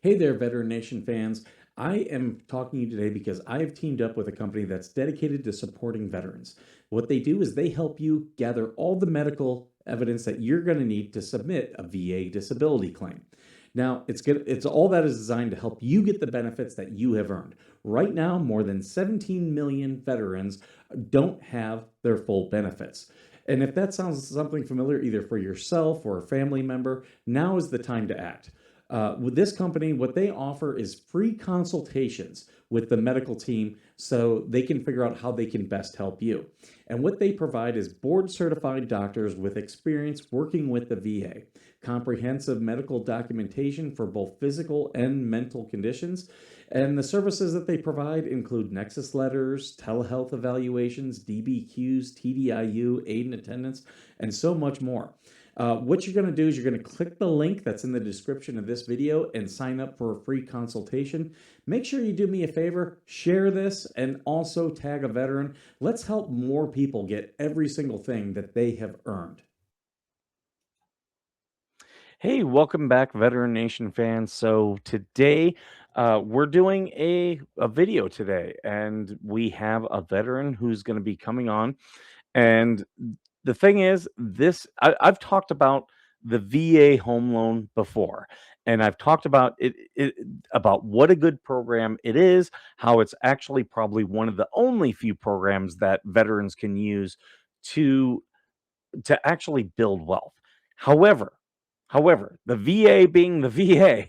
Hey there, Veteran Nation fans. I am talking to you today because I have teamed up with a company that's dedicated to supporting veterans. What they do is they help you gather all the medical evidence that you're going to need to submit a VA disability claim. Now, it's all that is designed to help you get the benefits that you have earned. Right now, more than 17 million veterans don't have their full benefits. And if that sounds something familiar, either for yourself or a family member, now is the time to act. With this company, what they offer is free consultations with the medical team so they can figure out how they can best help you. And what they provide is board certified doctors with experience working with the VA, comprehensive medical documentation for both physical and mental conditions. And the services that they provide include nexus letters, telehealth evaluations, DBQs, TDIU, aid and attendance, and so much more. What you're going to do is you're going to click the link that's in the description of this video and sign up for a free consultation. Make sure you do me a favor, share this, and also tag a veteran. Let's help more people get every single thing that they have earned. Hey, welcome back, Veteran Nation fans. So today, we're doing a video today, and we have a veteran who's going to be coming on. And the thing is, I've talked about the VA home loan before, and I've talked about about what a good program it is, how it's actually probably one of the only few programs that veterans can use to actually build wealth. However, the VA being the VA,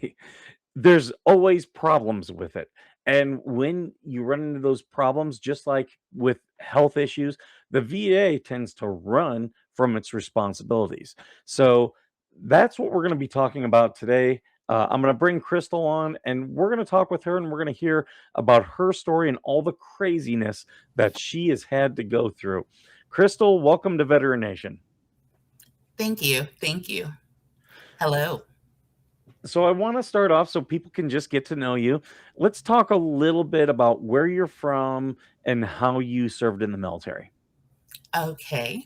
there's always problems with it. And when you run into those problems, just like with health issues, the VA tends to run from its responsibilities. So that's what we're going to be talking about today. I'm going to bring Crystal on and we're going to talk with her and we're going to hear about her story and all the craziness that she has had to go through. Crystal, welcome to Veteran Nation. Thank you. Thank you. Hello. So I want to start off so people can just get to know you. Let's talk a little bit about where you're from and how you served in the military. Okay.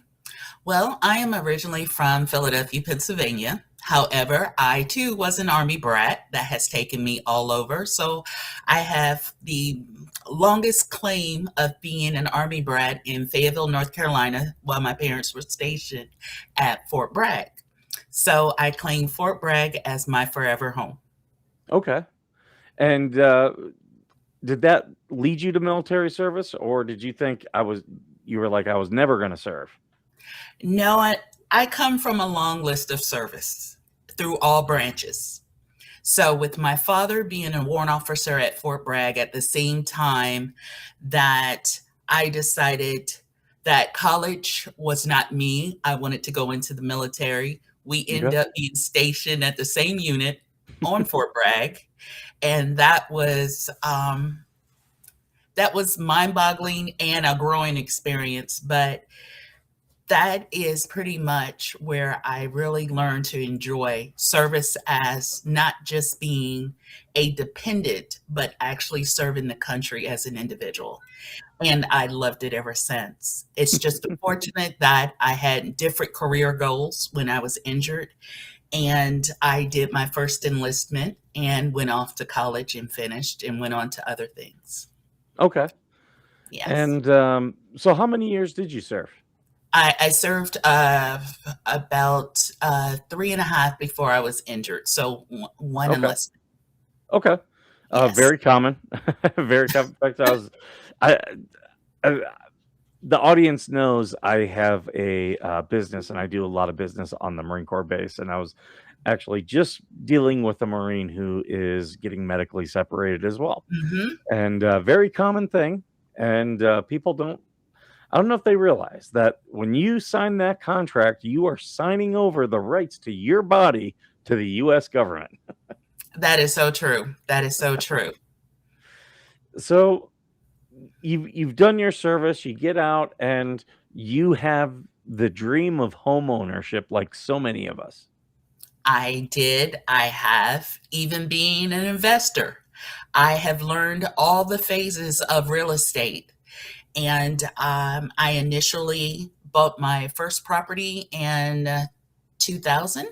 Well, I am originally from Philadelphia, Pennsylvania. However, I too was an Army brat that has taken me all over. So I have the longest claim of being an Army brat in Fayetteville, North Carolina, while my parents were stationed at Fort Bragg. So I claim Fort Bragg as my forever home. Okay. And did that lead you to military service, or did you think you were like, I was never going to serve? No, I come from a long list of service through all branches. So, with my father being a warrant officer at Fort Bragg at the same time that I decided that college was not me, I wanted to go into the military. We ended Okay. up being stationed at the same unit on Fort Bragg, and that was mind-boggling and a growing experience. But that is pretty much where I really learned to enjoy service as not just being a dependent, but actually serving the country as an individual. And I loved it ever since. It's just unfortunate that I had different career goals when I was injured. And I did my first enlistment and went off to college and finished and went on to other things. Okay. Yes. And so how many years did you serve? I served about 3.5 before I was injured. So one Okay. enlistment. Okay. Yes. Very common. Very common. In fact, I, I the audience knows I have a business and I do a lot of business on the Marine Corps base. And I was actually just dealing with a Marine who is getting medically separated as well. Hmm. And very common thing. And I don't know if they realize that when you sign that contract, you are signing over the rights to your body to the US government. That is so true. That is so true. So you've done your service, you get out and you have the dream of home ownership like so many of us. I did. I have, even being an investor. I have learned all the phases of real estate. And I initially bought my first property in 2000.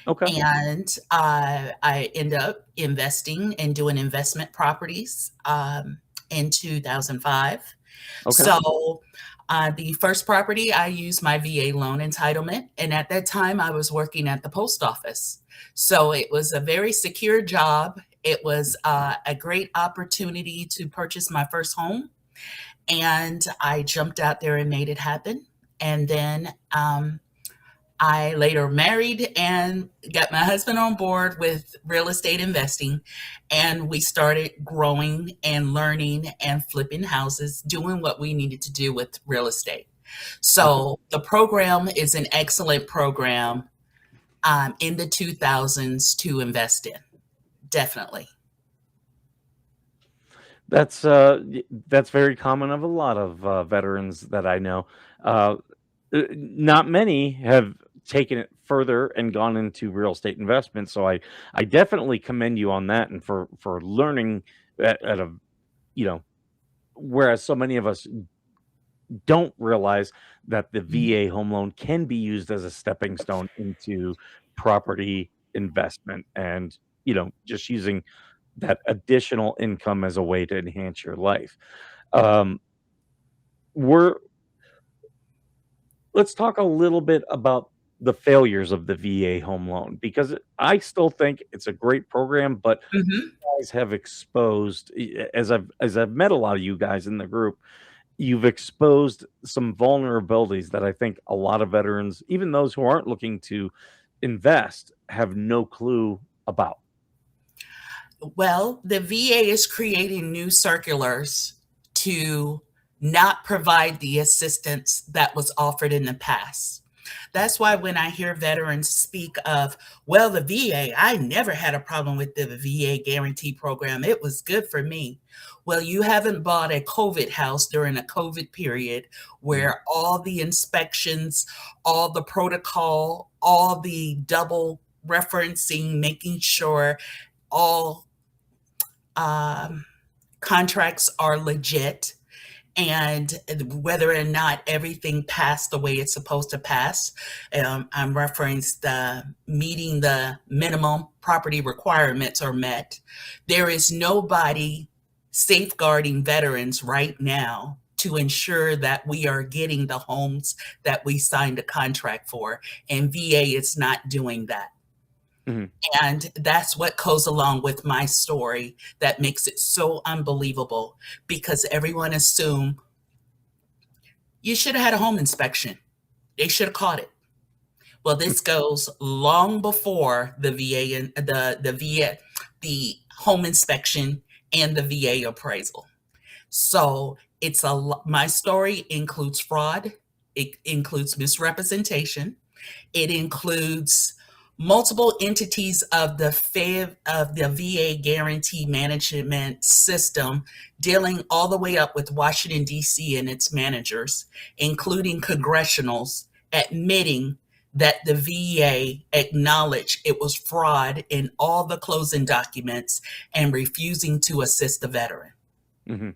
Okay. And I end up investing and doing investment properties in 2005. Okay. So the first property, I used my VA loan entitlement. And at that time, I was working at the post office. So it was a very secure job. It was a great opportunity to purchase my first home. And I jumped out there and made it happen. And then I later married and got my husband on board with real estate investing. And we started growing and learning and flipping houses, doing what we needed to do with real estate. Okay. So the program is an excellent program in the 2000s to invest in. Definitely. That's very common of a lot of veterans that I know. Uh, Not many have taken it further and gone into real estate investment. So I definitely commend you on that and for learning at a you know whereas so many of us don't realize that the Mhm. VA home loan can be used as a stepping stone into property investment and just using that additional income as a way to enhance your life. Um, we're Let's talk a little bit about the failures of the VA home loan because I still think it's a great program, but Mhm. you guys have exposed as I've met a lot of you guys in the group, you've exposed some vulnerabilities that I think a lot of veterans, even those who aren't looking to invest, have no clue about. Well, the VA is creating new circulars to not provide the assistance that was offered in the past. That's why when I hear veterans speak of, well, the VA, I never had a problem with the VA guarantee program. It was good for me. Well, you haven't bought a COVID house during a COVID period Mhm. where all the inspections, all the protocol, all the double referencing, making sure all um, contracts are legit and whether or not everything passed the way it's supposed to pass. I'm referencing the meeting the minimum property requirements are met. There is nobody safeguarding veterans right now to ensure that we are getting the homes that we signed a contract for. And VA is not doing that. Mhm. And that's what goes along with my story that makes it so unbelievable because everyone assumed you should have had a home inspection. They should have caught it. Well, this goes long before the VA and the home inspection and the VA appraisal. So my story includes fraud. It includes misrepresentation. It includes multiple entities of the VA guarantee management system dealing all the way up with Washington D.C. and its managers, including congressionals admitting that the VA acknowledged it was fraud in all the closing documents and refusing to assist the veteran. Mhm.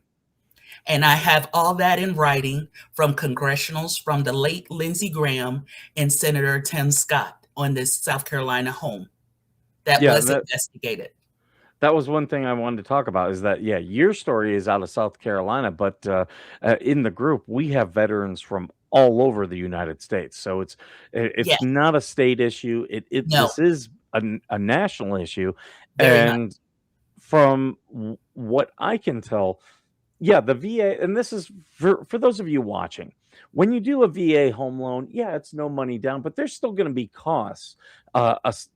And I have all that in writing from congressionals from the late Lindsey Graham and Senator Tim Scott on this South Carolina home that Yeah, was investigated. that was one thing I wanted to talk about is that, yeah, your story is out of South Carolina, but in the group, we have veterans from all over the United States. So it's Yeah, not a state issue. no, This is a national issue. very much. And from what I can tell, yeah, the VA, and this is for those of you watching. When you do a VA home loan, yeah, it's no money down, but there's still going to be costs, uh, us-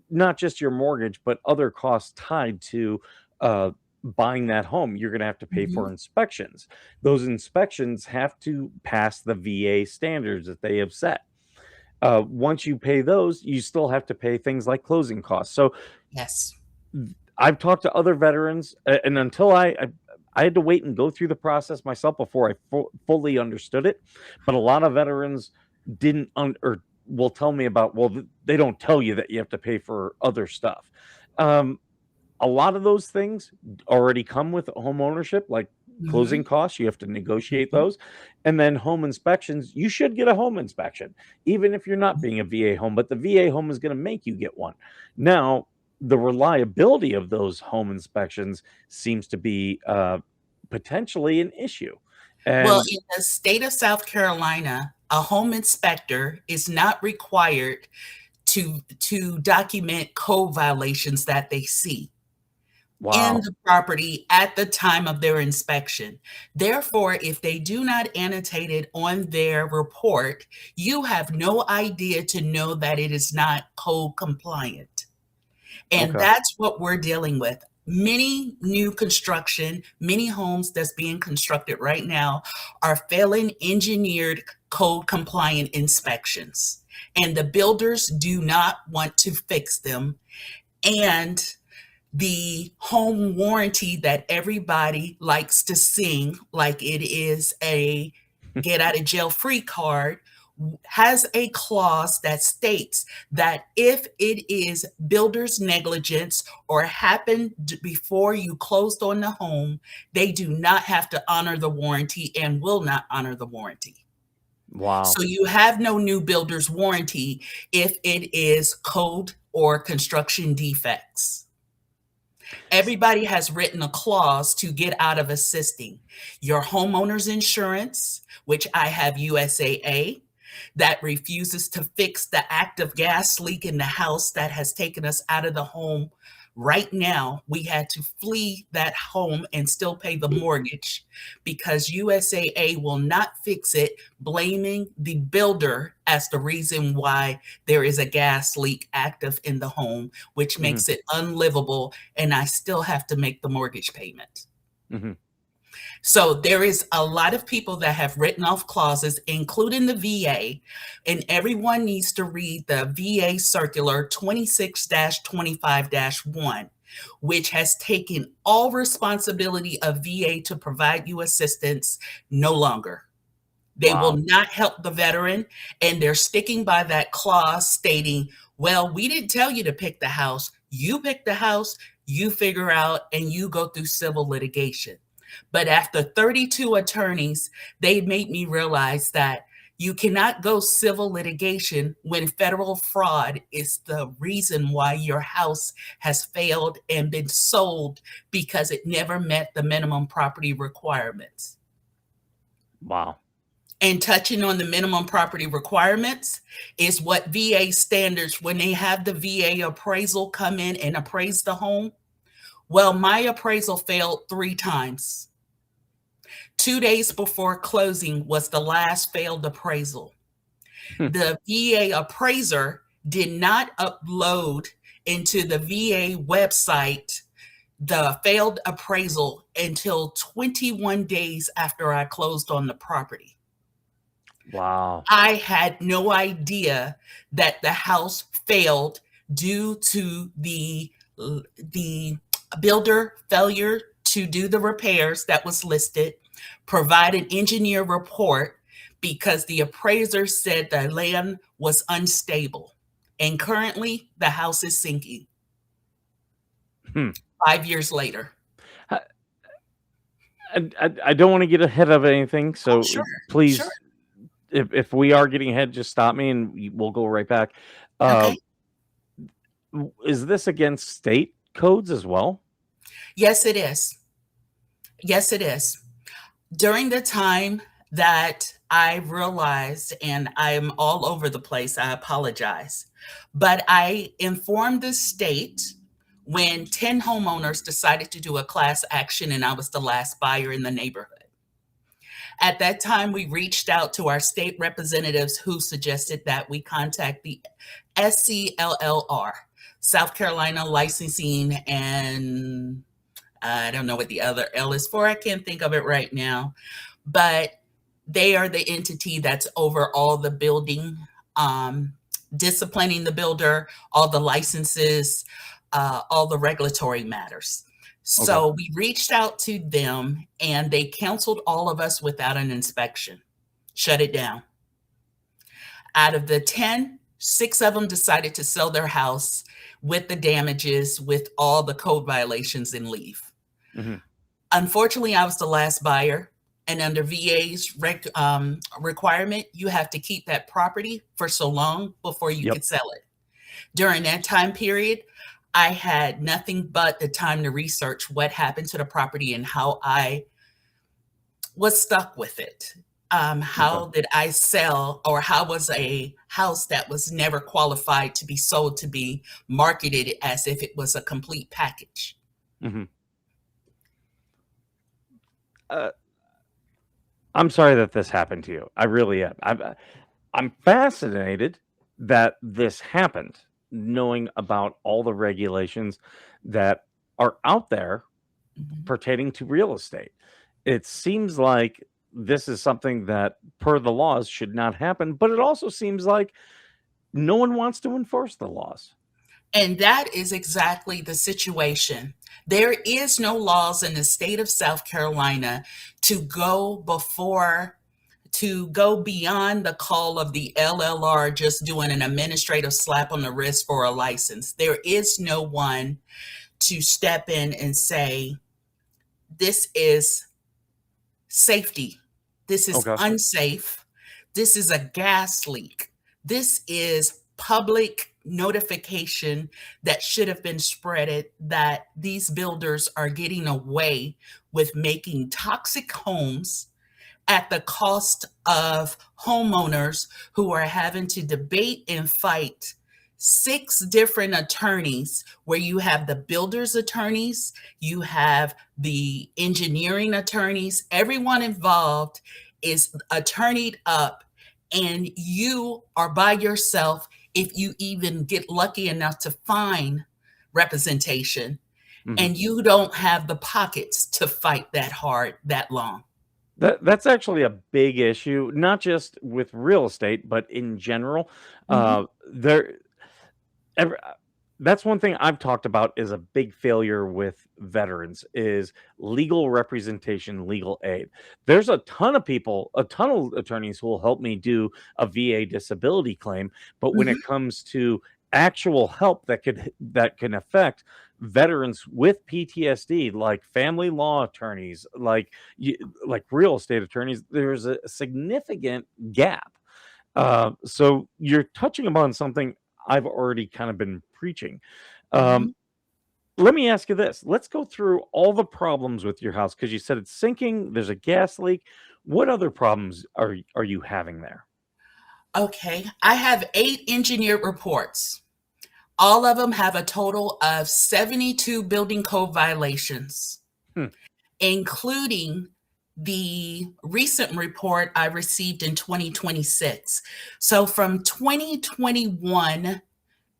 not just your mortgage, but other costs tied to uh, buying that home. You're going to have to pay for Mhm. inspections. Those inspections have to pass the VA standards that they have set. Once you pay those, you still have to pay things like closing costs. So Yes. I've talked to other veterans, and until I had to wait and go through the process myself before I fully understood it. But a lot of veterans didn't or will tell me about, well, they don't tell you that you have to pay for other stuff. Um, a lot of those things already come with home ownership, like Mhm. closing costs, you have to negotiate Mhm. those. And then home inspections, you should get a home inspection, even if you're not being a VA home, but the VA home is going to make you get one. Now, the reliability of those home inspections seems to be potentially an issue. Well, And in the state of South Carolina, a home inspector is not required to document code violations that they see in wow. the property at the time of their inspection. Therefore, if they do not annotate it on their report, you have no idea to know that it is not code compliant. And Okay. that's what we're dealing with. Many new construction, many homes that's being constructed right now are failing engineered code compliant inspections. And the builders do not want to fix them. And the home warranty that everybody likes to sing like it is a get out of jail free card has a clause that states that if it is builder's negligence or happened before you closed on the home, they do not have to honor the warranty and will not honor the warranty. Wow. So you have no new builder's warranty if it is code or construction defects. Everybody has written a clause to get out of assisting. Your homeowner's insurance, which I have USAA, that refuses to fix the active gas leak in the house that has taken us out of the home. Right now, we had to flee that home and still pay the mortgage because USAA will not fix it, blaming the builder as the reason why there is a gas leak active in the home, which Mhm, makes it unlivable, and I still have to make the mortgage payment. mhm. So there is a lot of people that have written off clauses, including the VA, and everyone needs to read the VA Circular 26-25-1, which has taken all responsibility of VA to provide you assistance no longer. They will Wow. not help the veteran, and they're sticking by that clause stating, well, we didn't tell you to pick the house. You pick the house, you figure out, and you go through civil litigation. But after 32 attorneys, they made me realize that you cannot go civil litigation when federal fraud is the reason why your house has failed and been sold because it never met the minimum property requirements. Wow. And touching on the minimum property requirements is what VA standards, when they have the VA appraisal come in and appraise the home. Well, my appraisal failed 3 times. 2 days before closing was the last failed appraisal. Hmm. The VA appraiser did not upload into the VA website the failed appraisal until 21 days after I closed on the property. Wow. I had no idea that the house failed due to the builder failure to do the repairs that was listed, provide an engineer report because the appraiser said the land was unstable. And currently the house is sinking Hmm. 5 years later. I I don't wanna get ahead of anything, Oh, so, sure, sure. please, if we are getting ahead, just stop me and we'll go right back. Uh, Okay. is this against state codes as well? Yes, it is. Yes, it is. During the time that I realized, and I'm all over the place, I apologize, but I informed the state when 10 homeowners decided to do a class action and I was the last buyer in the neighborhood. At that time, we reached out to our state representatives who suggested that we contact the SCLLR, South Carolina Licensing, and I don't know what the other L is for. I can't think of it right now, but they are the entity that's over all the building, um, disciplining the builder, all the licenses, all the regulatory matters. Okay. So we reached out to them and they canceled all of us without an inspection, shut it down. Out of the 10, 6 of them decided to sell their house with the damages, with all the code violations and leave. Mhm. Unfortunately, I was the last buyer. And under VA's requirement, you have to keep that property for so long before you Yep. could sell it. During that time period, I had nothing but the time to research what happened to the property and how I was stuck with it. Okay. How did I sell, or how was a house that was never qualified to be sold to be marketed as if it was a complete package? Hmm. I'm sorry that this happened to you. I really am. I'm fascinated that this happened, knowing about all the regulations that are out there Mhm. pertaining to real estate. It seems like this is something that, per the laws, should not happen, but it also seems like no one wants to enforce the laws. And that is exactly the situation. There is no laws in the state of South Carolina to go beyond the call of the LLR just doing an administrative slap on the wrist for a license. There is no one to step in and say, this is safety. This is Okay. unsafe. This is a gas leak. This is public notification that should have been spreaded that these builders are getting away with making toxic homes at the cost of homeowners who are having to debate and fight 6 different attorneys, where you have the builder's attorneys, you have the engineering attorneys, everyone involved is attorneyed up, and you are by yourself if you even get lucky enough to find representation, Mhm. and you don't have the pockets to fight that hard that long. That's actually a big issue, not just with real estate, but in general. Mhm. There Ever That's one thing I've talked about is a big failure with veterans is legal representation, legal aid. There's a ton of people, a ton of attorneys who will help me do a VA disability claim, but when it Mhm. comes to actual help that can affect veterans with PTSD, like family law attorneys, like real estate attorneys, there's a significant gap. So you're touching upon something I've already kind of been preaching. Um, Mhm. Let me ask you this. Let's go through all the problems with your house because you said it's sinking, there's a gas leak. What other problems are you having there? Okay, I have 8 engineered reports. All of them have a total of 72 building code violations, Hmm. including the recent report I received in 2026. So from 2021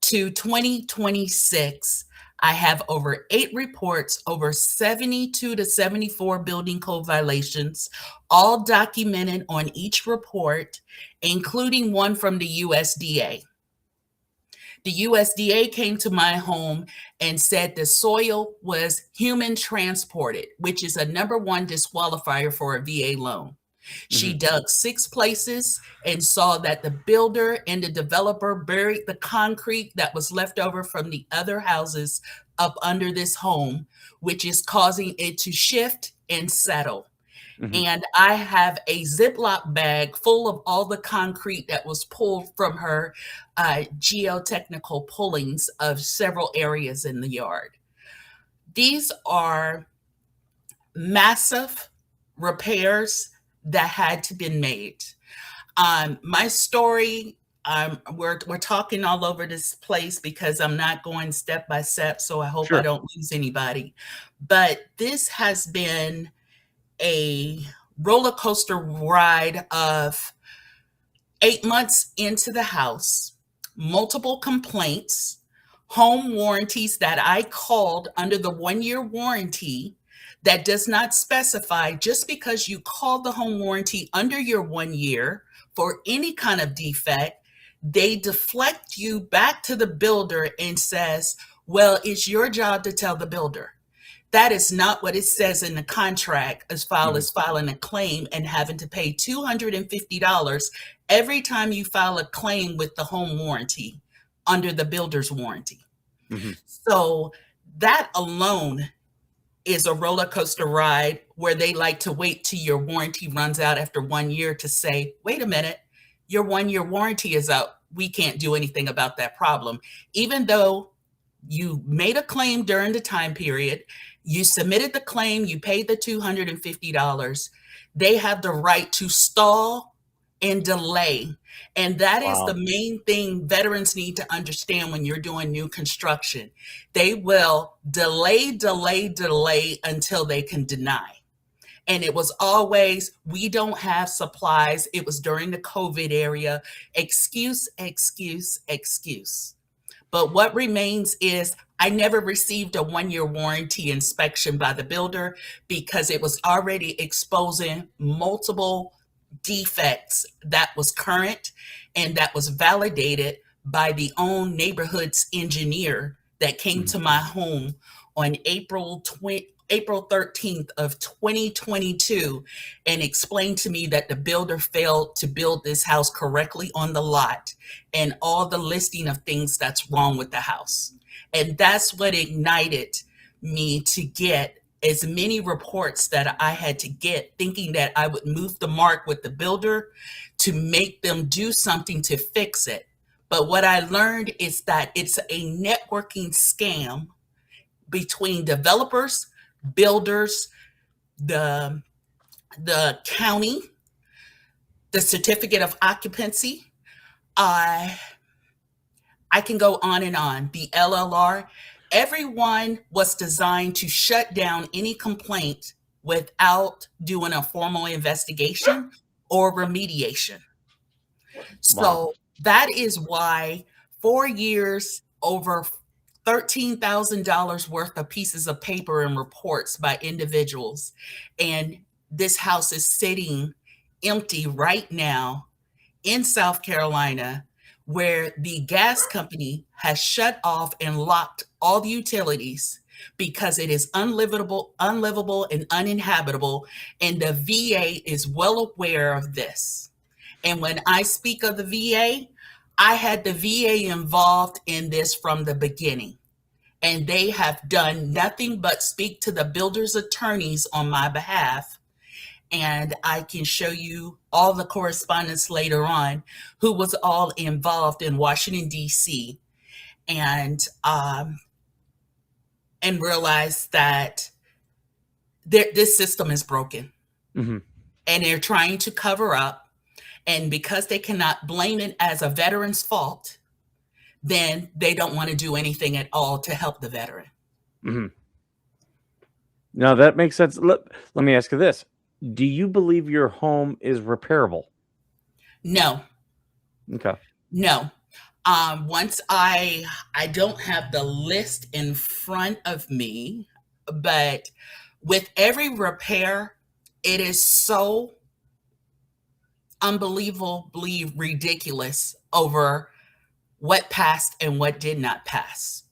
to 2026, I have over 8 reports, over 72 to 74 building code violations, all documented on each report, including one from the USDA. The USDA came to my home and said the soil was human transported, which is a number one disqualifier for a VA loan. She Mhm. dug 6 places and saw that the builder and the developer buried the concrete that was left over from the other houses up under this home, which is causing it to shift and settle. Mhm. And I have a Ziploc bag full of all the concrete that was pulled from her geotechnical pullings of several areas in the yard. These are massive repairs that had to be made. My story, we're talking all over this place because I'm not going step by step, so I hope I Sure. don't lose anybody. But this has been a roller coaster ride of 8 months into the house, multiple complaints, home warranties that I called under the 1 year warranty that does not specify, just because you called the home warranty under your 1 year for any kind of defect, they deflect you back to the builder and says, well, it's your job to tell the builder. That is not what it says in the contract, as far Mhm. as filing a claim and having to pay $250 every time you file a claim with the home warranty under the builder's warranty. Mhm. So that alone is a roller coaster ride where they like to wait till your warranty runs out after 1 year to say, wait a minute, your 1 year warranty is up. We can't do anything about that problem. Even though you made a claim during the time period, you submitted the claim, you paid the $250, they have the right to stall and delay. And that is the Wow. main thing veterans need to understand when you're doing new construction. They will delay until they can deny. And it was always, we don't have supplies. It was during the COVID area. Excuse, excuse, excuse. But what remains is I never received a 1 year warranty inspection by the builder because it was already exposing multiple defects that was current and that was validated by the own neighborhood's engineer that came Mhm. to my home on April 13th of 2022 and explained to me that the builder failed to build this house correctly on the lot and all the listing of things that's wrong with the house. And that's what ignited me to get as many reports that I had to get, thinking that I would move the mark with the builder to make them do something to fix it. But what I learned is that it's a networking scam between developers, builders, the county, the certificate of occupancy. I can go on and on. The LLR. Everyone was designed to shut down any complaint without doing a formal investigation or remediation. Wow. So that is why 4 years, over $13,000 worth of pieces of paper and reports by individuals. And this house is sitting empty right now in South Carolina, where the gas company has shut off and locked all the utilities because it is unlivable and uninhabitable. And the VA is well aware of this. And when I speak of the VA, I had the VA involved in this from the beginning. And they have done nothing but speak to the builder's attorneys on my behalf. And I can show you all the correspondence later on who was all involved in Washington, D.C. and realize that this system is broken Hmm. and they're trying to cover up. And because they cannot blame it as a veteran's fault, then they don't want to do anything at all to help the veteran. Hmm. Now that makes sense. Let me ask you this. Do you believe your home is repairable? No, Okay. no. Once I don't have the list in front of me, but with every repair, it is so unbelievably ridiculous over what passed and what did not pass.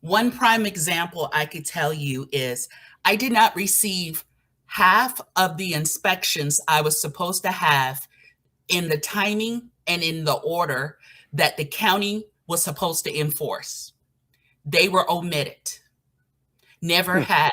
One prime example I could tell you is I did not receive half of the inspections I was supposed to have in the timing and in the order that the county was supposed to enforce. They were omitted, never Hmm. had.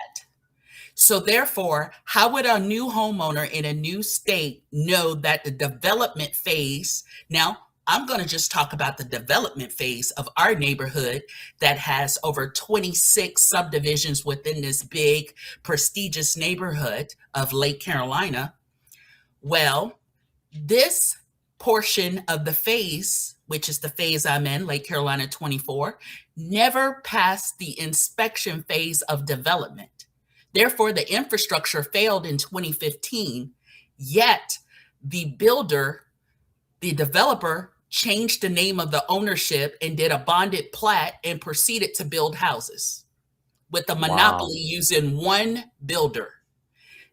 So therefore, how would a new homeowner in a new state know that the development phase, now I'm going to just talk about the development phase of our neighborhood that has over 26 subdivisions within this big, prestigious neighborhood of Lake Carolina. Well, this portion of the phase, which is the phase I'm in, Lake Carolina 24, never passed the inspection phase of development. Therefore, the infrastructure failed in 2015, yet the builder, the developer, changed the name of the ownership and did a bonded plat and proceeded to build houses with a Wow. monopoly using one builder.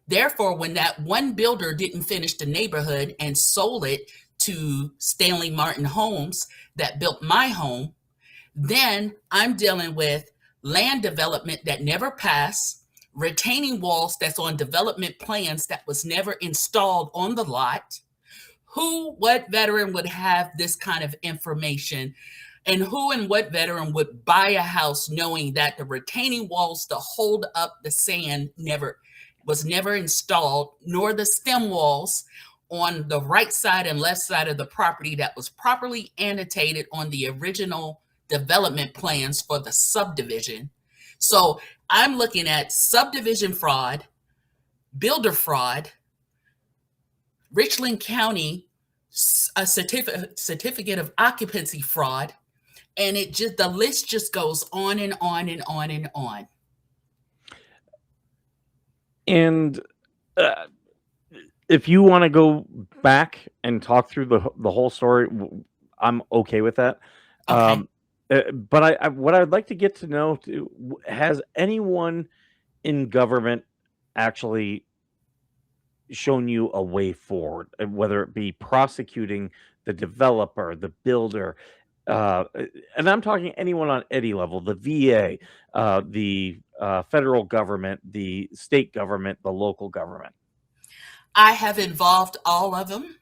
Therefore, when that one builder didn't finish the neighborhood and sold it to Stanley Martin Homes that built my home, then I'm dealing with land development that never passed, retaining walls that's on development plans that was never installed on the lot. What veteran would have this kind of information? And who and what veteran would buy a house knowing that the retaining walls to hold up the sand never installed, nor the stem walls on the right side and left side of the property that was properly annotated on the original development plans for the subdivision. So I'm looking at subdivision fraud, builder fraud, Richland County, a certificate of occupancy fraud, and the list just goes on and on and on and on. And if you want to go back and talk through the whole story, I'm okay with that. Okay. But what I'd like to get to know, has anyone in government actually shown you a way forward, whether it be prosecuting the developer, the builder, and I'm talking anyone on any level, the VA, the federal government, the state government, the local government? I have involved all of them,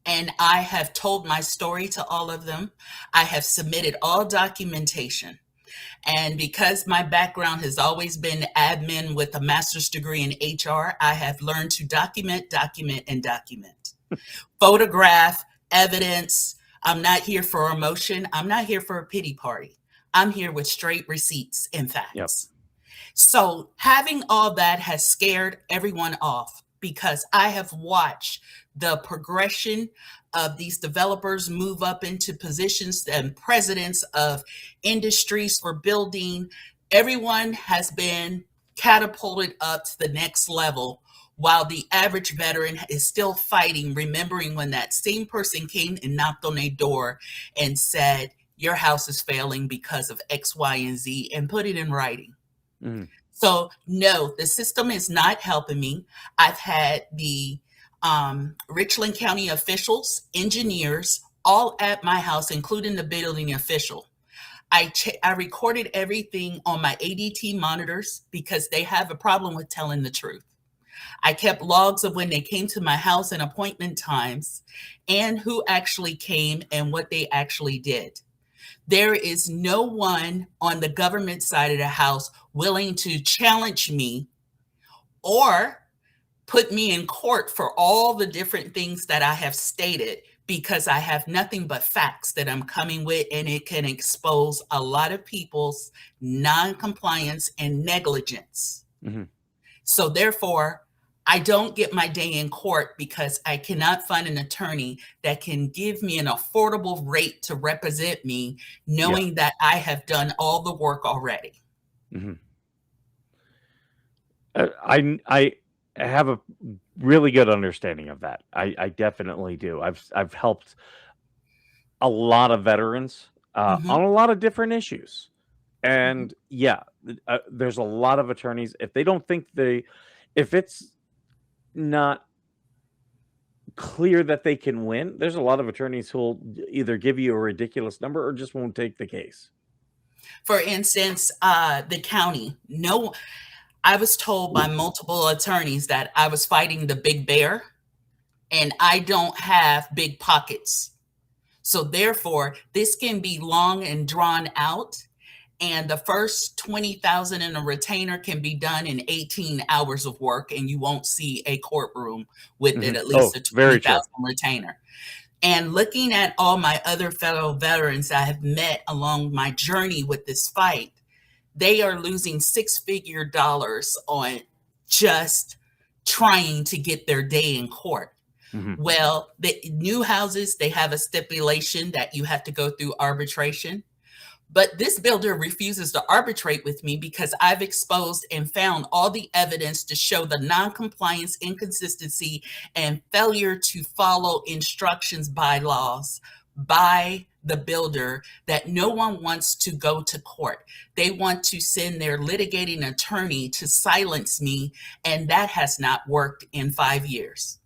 and I have told my story to all of them. I have submitted all documentation. And because my background has always been admin with a master's degree in HR, I have learned to document, document, and document. Photograph, evidence. I'm not here for emotion. I'm not here for a pity party. I'm here with straight receipts and Yep. facts. So having all that has scared everyone off because I have watched the progression of these developers move up into positions and presidents of industries for building. Everyone has been catapulted up to the next level while the average veteran is still fighting, remembering when that same person came and knocked on their door and said, your house is failing because of X, Y, and Z, and put it in writing. Mhm. So no, the system is not helping me. I've had the Richland County officials, engineers, all at my house, including the building official. I recorded everything on my ADT monitors because they have a problem with telling the truth. I kept logs of when they came to my house and appointment times and who actually came and what they actually did. There is no one on the government side of the house willing to challenge me or put me in court for all the different things that I have stated because I have nothing but facts that I'm coming with, and it can expose a lot of people's non-compliance and negligence. Mhm. So therefore, I don't get my day in court because I cannot find an attorney that can give me an affordable rate to represent me, Yeah. knowing that I have done all the work already. Mhm. I have a really good understanding of that. I definitely do. I've helped a lot of veterans Mhm, on a lot of different issues, mhm. and yeah, there's a lot of attorneys, if they don't think if it's not clear that they can win, there's a lot of attorneys who'll either give you a ridiculous number or just won't take the case. For instance, the county. No, I was told by multiple attorneys that I was fighting the big bear, and I don't have big pockets. So therefore, this can be long and drawn out. And the first 20,000 in a retainer can be done in 18 hours of work, and you won't see a courtroom with it, Mhm. at least Oh, a very true. 20,000 retainer. And looking at all my other fellow veterans I have met along my journey with this fight, they are losing six-figure dollars on just trying to get their day in court. Mhm. Well, the new houses, they have a stipulation that you have to go through arbitration. But this builder refuses to arbitrate with me because I've exposed and found all the evidence to show the non-compliance, inconsistency, and failure to follow instructions bylaws by the builder that no one wants to go to court. They want to send their litigating attorney to silence me, and that has not worked in 5 years.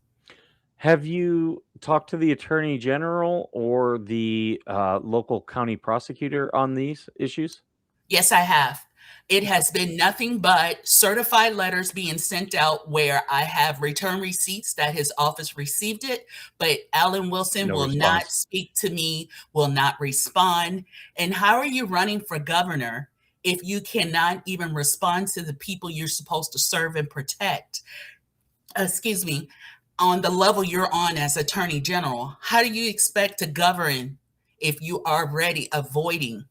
Have you talked to the attorney general or the local county prosecutor on these issues? Yes, I have. It has been nothing but certified letters being sent out where I have return receipts that his office received it, but Alan Wilson No will not response. speak to me, will not respond. And how are you running for governor if you cannot even respond to the people you're supposed to serve and protect? Excuse me, on the level you're on as Attorney General. How do you expect to govern if you are already avoiding?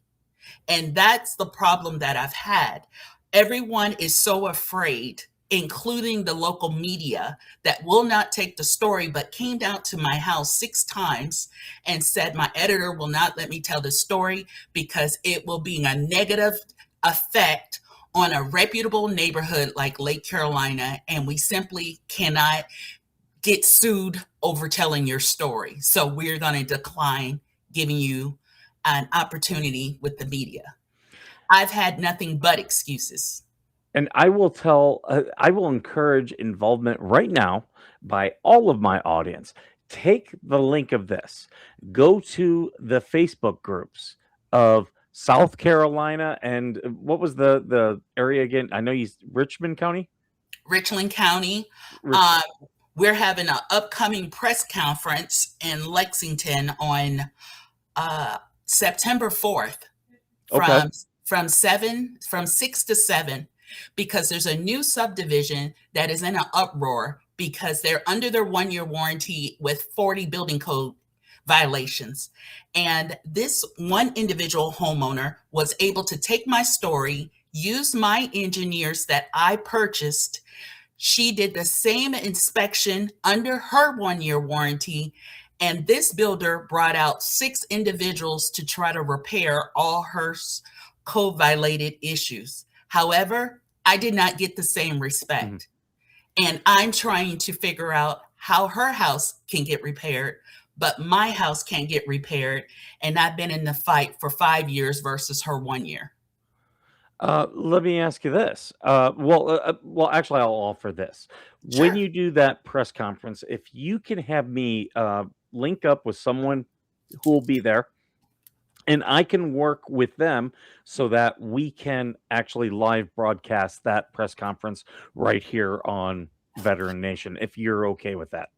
And that's the problem that I've had. Everyone is so afraid, including the local media, that will not take the story, but came down to my house 6 times and said, my editor will not let me tell the story because it will be a negative effect on a reputable neighborhood like Lake Carolina. And we simply cannot get sued over telling your story. So we're going to decline giving you an opportunity with the media. I've had nothing but excuses. And I will encourage involvement right now by all of my audience. Take the link of this, go to the Facebook groups of South Carolina and what was the area again? I know he's Richmond County. Richland County, Rich. uh, we're having an upcoming press conference in Lexington on September 4th Okay. from 6 to 7, because there's a new subdivision that is in an uproar because they're under their 1-year warranty with 40 building code violations. And this one individual homeowner was able to take my story, use my engineers that I purchased. She did the same inspection under her 1-year warranty. And this builder brought out 6 individuals to try to repair all her code violated issues. However, I did not get the same respect. And I'm trying to figure out how her house can get repaired, but my house can't get repaired. And I've been in the fight for 5 years versus her 1 year. Let me ask you this. Well, actually, I'll offer this. When Sure. you do that press conference, if you can have me link up with someone who will be there, and I can work with them so that we can actually live broadcast that press conference right here on Veteran Nation, if you're okay with that.